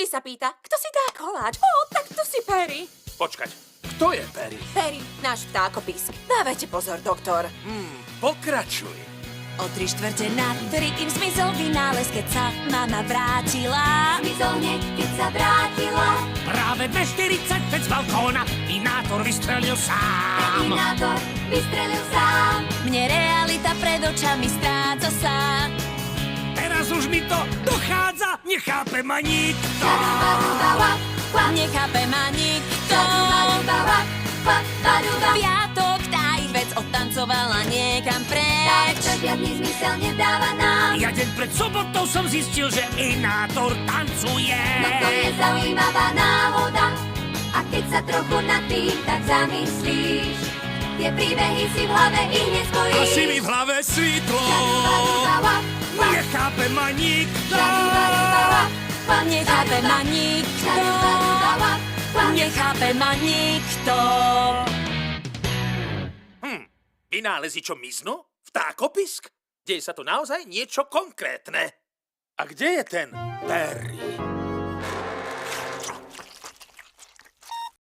sa pýta, kto si dá koláč. Tak to si Perry. Počkať, kto je Perry? Perry, náš vtákopísk. Dávajte pozor, doktor. Pokračuj. O 3/4 im zmizol vynález, keď sa mama vrátila. Zmizol hneď, keď sa vrátila. Práve 2:40 z balkóna Inátor vystrelil sám. Terminátor vystrelil sám. Mne realita pred očami stráca sa. Teraz už mi to dochádza, nechápe ma nikto. Baruba, wap, wap. Nechápe ma nikto. Baruba, wap, wap, baruba. Piatok, tá ich vec odtancovala niekam Tak preč. to žiadny zmysel nedáva nám. Ja deň pred sobotou som zistil, že Inátor tancuje. No to je zaujímavá náhoda. A keď sa trochu nad tým tak zamyslíš, tie príbehy si v hlave i hneď spojíš. Asi mi v hlave svítlo. Baruba, wap, wap. Nechápe ma nikto. Baruba, wap, wap. Nechápe ma nikto. Baruba, wap, wap. Nechápe ma nikto. Vynálezy, čo miznú? Vtákopisk? Deje sa tu naozaj niečo konkrétne. A kde je ten Perry?